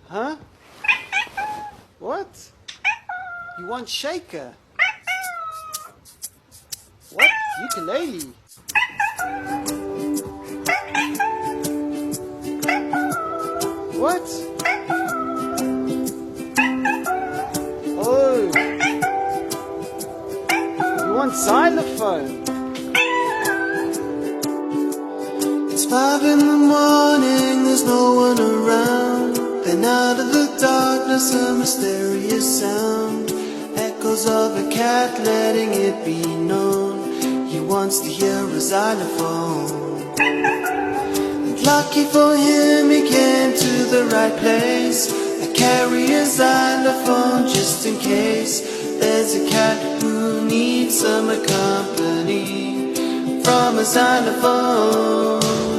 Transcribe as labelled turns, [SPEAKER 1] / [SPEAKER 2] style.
[SPEAKER 1] Huh? What? You want shaker? What? Ukulele? What? Oh. You want xylophone?
[SPEAKER 2] It's 5 in the morning, there's no one around. Then out of the darkness a mysterious sound, echoes of a cat letting it be known he wants to hear a xylophone. And lucky for him he came to the right place. I carry a xylophone just in case there's a cat who needs some company from a xylophone.